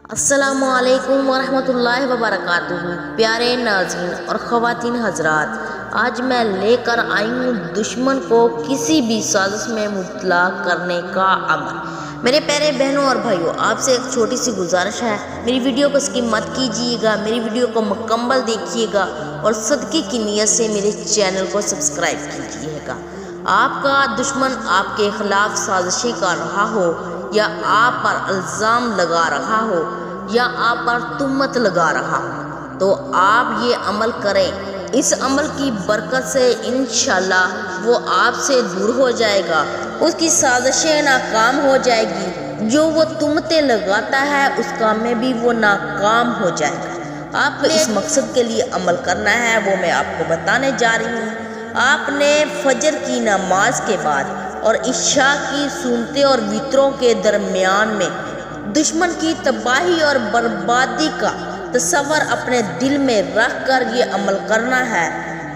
अस्सलामुअलैकुम वरहमतुल्लाहि वबरकातुहू। प्यारे नाज़रीन और ख़वातीन हज़रात, आज मैं लेकर आई हूँ दुश्मन को किसी भी साजिश में मुब्तला करने का अमल। मेरे प्यारे बहनों और भाइयों, आपसे एक छोटी सी गुजारिश है, मेरी वीडियो को स्किप मत कीजिएगा, मेरी वीडियो को मुकम्मल देखिएगा और सदक़े की नीयत से मेरे चैनल को सब्सक्राइब कीजिएगा। आपका दुश्मन आपके ख़िलाफ़ साजिशें कर रहा हो या आप पर इल्ज़ाम लगा रहा हो या आप पर तुहमत लगा रहा हो, तो आप ये अमल करें। इस अमल की बरकत से इंशाअल्लाह वो आपसे दूर हो जाएगा, उसकी साजिशें नाकाम हो जाएगी, जो वो तुहमतें लगाता है उस काम में भी वो नाकाम हो जाएगा। आपने इस मकसद के लिए अमल करना है, वो मैं आपको बताने जा रही हूँ। आपने फजर की नमाज के बाद और इशा की सुनते और वित्रों के दरमियान में दुश्मन की तबाही और बर्बादी का तस्वर अपने दिल में रख कर ये अमल करना है।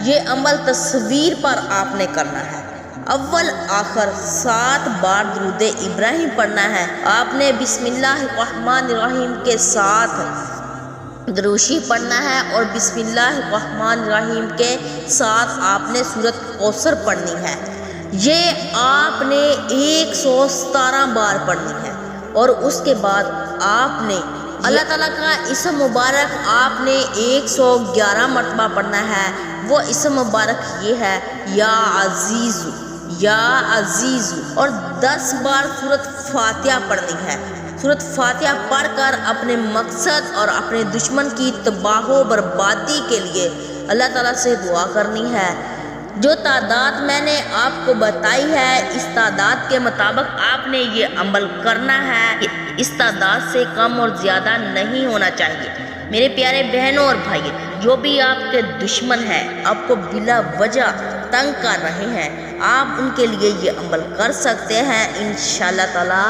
ये अमल तस्वीर पर आपने करना है। अव्वल आखिर 7 बार दुरूद इब्राहिम पढ़ना है। आपने बिस्मिल्लाहिर्रहमानिर्रहीम के साथ दरूशी पढ़ना है और बिस्मिल्लाहिर्रहमानिर्रहीम के साथ आपने सूरत कौसर पढ़नी है। ये आपने 117 बार पढ़नी है और उसके बाद आपने अल्लाह ताला का इसम मुबारक आपने 111 मरतबा पढ़ना है। वो इसम मुबारक ये है, या अजीज़ु या अजीज़ु, और 10 बार सूरत फातिहा पढ़नी है। सूरत फातिहा पढ़कर अपने मकसद और अपने दुश्मन की तबाहो बर्बादी के लिए अल्लाह ताला से दुआ करनी है। जो तादाद मैंने आपको बताई है, इस तादाद के मुताबिक आपने ये अमल करना है। इस तादाद से कम और ज़्यादा नहीं होना चाहिए। मेरे प्यारे बहनों और भाई, जो भी आपके दुश्मन हैं, आपको बिला वजह तंग कर रहे हैं, आप उनके लिए ये अमल कर सकते हैं। इंशाअल्लाह ताला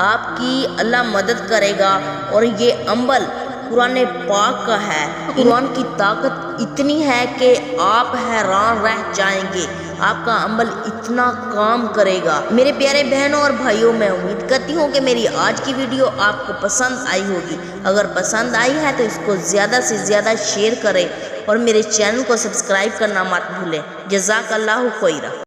आपकी अल्लाह मदद करेगा। और ये अमल कुरान पाक का है। कुरान की ताकत इतनी है कि आप हैरान रह जाएंगे। आपका अमल इतना काम करेगा। मेरे प्यारे बहनों और भाइयों, मैं उम्मीद करती हूँ कि मेरी आज की वीडियो आपको पसंद आई होगी। अगर पसंद आई है तो इसको ज़्यादा से ज़्यादा शेयर करें और मेरे चैनल को सब्सक्राइब करना मत भूलें। जज़ाकल्लाहु खैरा।